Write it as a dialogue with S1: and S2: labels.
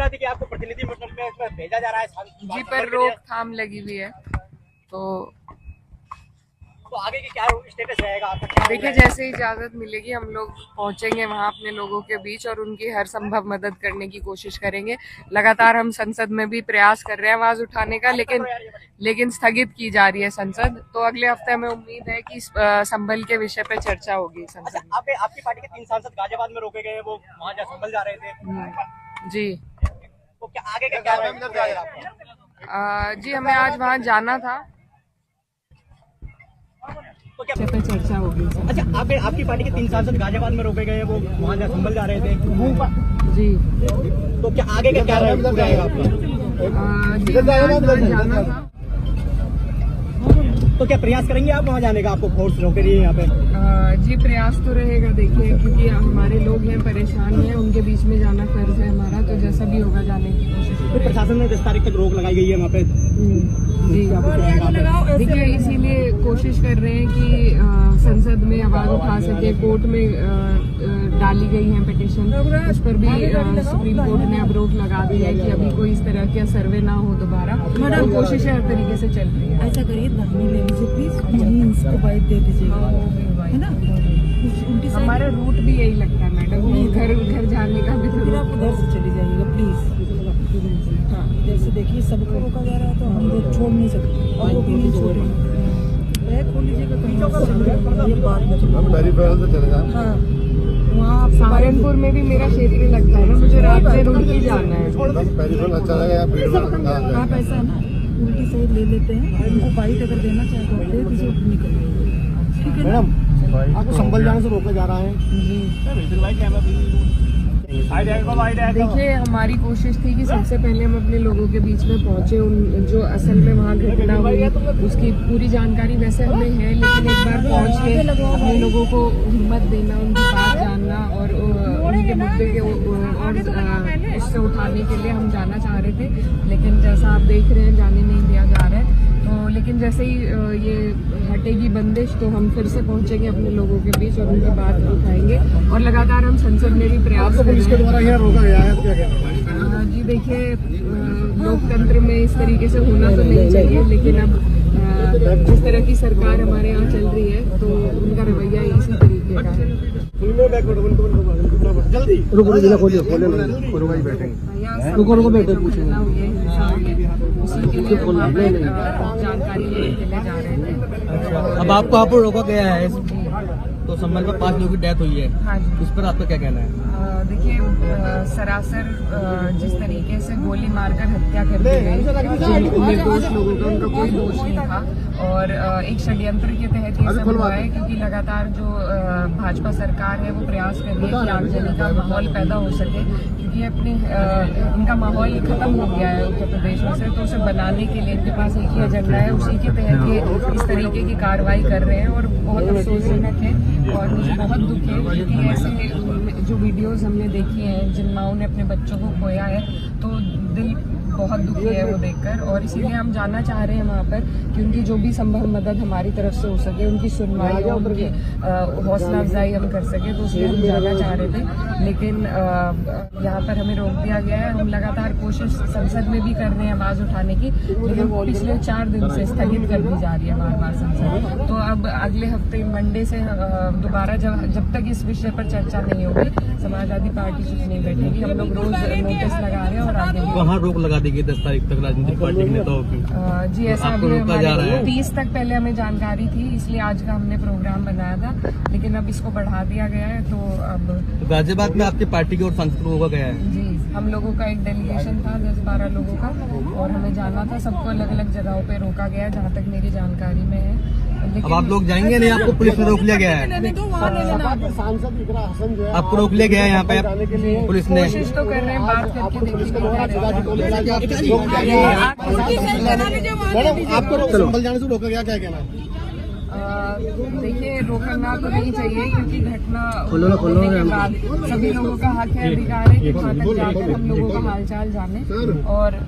S1: रहा था कि आपको प्रतिनिधि मंडल में इसमें भेजा जा रहा है
S2: जी, पर रोकथाम लगी हुई है।
S1: तो आगे की क्या स्टेटस रहेगा आपका?
S2: देखिए, जैसे ही इजाजत मिलेगी हम लोग पहुंचेंगे वहां अपने लोगों के बीच और उनकी हर संभव मदद करने की कोशिश करेंगे। लगातार हम संसद में भी प्रयास कर रहे हैं आवाज उठाने का, लेकिन स्थगित की जा रही है संसद। तो अगले हफ्ते हमें उम्मीद है कि संभल के विषय पे चर्चा होगी संसद में।
S1: आपकी पार्टी के 3 सांसद गाजियाबाद में रोके गए, वो वहाँ जा संभल जा रहे थे
S2: जी।
S1: तो क्या आगे का क्या
S2: जी, हमें आज वहाँ जाना था,
S1: तो क्या
S2: पे चर्चा होगी।
S1: अच्छा, आपकी पार्टी के 3 सांसद गाजियाबाद में रोके गए, वो वहाँ जा संभल जा रहे थे
S2: जी।
S1: तो क्या आगे का क्या रहेगा आपका?
S2: जी, हमें जाना था।
S1: तो क्या प्रयास करेंगे आप वहाँ जाने का? आपको फोर्स रोके रही है यहाँ पे?
S2: जी, प्रयास तो रहेगा। देखिए, क्योंकि हमारे लोग हैं, परेशान हैं, उनके बीच में जाना फर्ज है हमारा, तो जैसा भी होगा जाने की कोशिश करेंगे।
S1: प्रशासन ने 10 तारीख तक रोक लगाई गई है वहाँ पे।
S2: जी, देखिए, इसीलिए कोशिश कर रहे हैं कि संसद में आवाज उठा सके। कोर्ट में डाली गई है पिटीशन, उस पर भी सुप्रीम कोर्ट ने अब रोक लगा दी है कि अभी कोई इस तरह का सर्वे ना हो दोबारा। तो कोशिशें हर तरीके से चल रही है।
S3: ऐसा करिए, धरने ले लीजिए प्लीज, यहीं इसको बाइट दे दीजिएगा, है ना?
S2: हमारा रूट भी यही लगता है मैडम, घर जाने का भी।
S3: फिर आप उधर से चली जाइएगा प्लीज। हाँ, जैसे देखिए सबको रोका जा रहा है तो हम लोग छोड़ नहीं सकते, और वो भी नहीं छोड़ेंगे। बैग खोल लीजिएगा, ये बात बच। हाँ, वहाँ
S2: सहारनपुर में भी मेरा क्षेत्र लगता है ना, मुझे रात से रुड़की जाना है।
S3: आप ऐसा है ना, उल्टी साइड ले लेते हैं, उनको बाइट अगर देना चाहे तो दे दीजिए, निकल। ठीक है मैडम,
S1: आपको संभल जाने से रोका जा रहा है।
S2: देखिए, हमारी कोशिश थी कि सबसे पहले हम अपने लोगों के बीच में पहुंचे। जो असल में वहाँ घटना हुई उसकी पूरी जानकारी वैसे हमें है, लेकिन एक बार पहुंच के अपने लोगों को हिम्मत देना, उनकी बात जानना और उनके मुद्दे के और उससे उठाने के लिए हम जाना चाह रहे थे। लेकिन जैसा आप देख रहे हैं, जाने नहीं दिया जा रहा है। तो लेकिन जैसे ही ये हटेगी बंदिश तो हम फिर से पहुंचेंगे अपने लोगों के बीच और उनकी बात उठाएंगे। और लगातार हम संसद में भी प्रयास कर रहे हैं।
S1: द्वारा यहाँ रोका गया है, क्या कहना है?
S2: जी, देखिए, लोकतंत्र में इस तरीके से होना तो नहीं चाहिए, लेकिन अब जिस तरह की सरकार हमारे यहाँ चल रही है तो उनका रवैया इसी तरीके का है।
S1: जल्दी रुको बैठे पूछो।
S2: उसी के लिए जानकारी लेने के लिए जा रहे थे।
S4: अब आपको आप रोका गया है, तो संभल में 5 लोगों की डेथ हुई है।
S2: हाँ जी।
S4: इस पर आपका क्या कहना है?
S2: देखिए, सरासर जिस तरीके से गोली मारकर हत्या कर दी गई, निर्दोष लोगों का, उनका कोई दोष नहीं था। और एक षड्यंत्र के तहत ये सब हुआ है, क्योंकि लगातार जो भाजपा सरकार है वो प्रयास कर रही है कि आगजनी का माहौल पैदा हो सके, क्योंकि अपने इनका माहौल खत्म हो गया है उत्तर प्रदेश में से। तो उसे बनाने के लिए इनके पास एक ही एजेंडा है, उसी के तहत ये इस तरीके की कार्रवाई कर रहे हैं। और बहुत अफसोसजनक है और मुझे बहुत दुख है, क्योंकि ऐसे जो वीडियोस हमने देखी हैं जिन माओं ने अपने बच्चों को खोया है, तो दिल बहुत दुखी है वो देखकर। और इसीलिए हम जानना चाह रहे हैं वहाँ पर कि उनकी जो भी संभव मदद हमारी तरफ से हो सके, उनकी सुनवाई हो, उनकी हौसला अफजाई हम कर सके, तो इसलिए हम जाना चाह रहे थे। लेकिन यहाँ पर हमें रोक दिया गया है। हम लगातार कोशिश संसद में भी कर रहे हैं आवाज़ उठाने की, लेकिन पिछले 4 दिन से स्थगित कर दी जा रही है बार संसद। तो अब अगले हफ्ते मंडे से दोबारा जब तक इस विषय पर चर्चा नहीं होगी, समाजवादी पार्टी कुछ नहीं बैठेगी। हम लोग रोज नोटिस लगा रहे हैं और आगे
S4: कहाँ रोक लगा देगी 10 तारीख तक राजनीतिक पार्टी के नेताओं की?
S2: जी, ऐसा अभी हमारे 30 तक पहले हमें जानकारी थी, इसलिए आज का हमने प्रोग्राम बनाया था, लेकिन अब इसको बढ़ा दिया गया है। तो अब
S4: गाजियाबाद में आपकी पार्टी की और सांसद को रोका गया है?
S2: जी, हम लोगों का एक डेलीगेशन था 10-12 लोगों का, और हमें जाना था। सबको अलग अलग जगहों पे रोका गया, जहाँ तक मेरी जानकारी में है।
S4: अब आप लोग जाएंगे नहीं? आपको पुलिस ने रोक लिया गया है? आपको रोक लिया गया है यहाँ पे पुलिस ने?
S2: कोशिश तो कर रहे हैं, बात करके देखिए।
S1: आपको संभल जाने से रोका गया, क्या कहना है?
S2: देखिए, रोकना तो नहीं चाहिए, क्योंकि घटना होने के बाद सभी लोगों का हक है, अधिकार है कि वहाँ तक जाकर हम लोगों का हालचाल जाने। और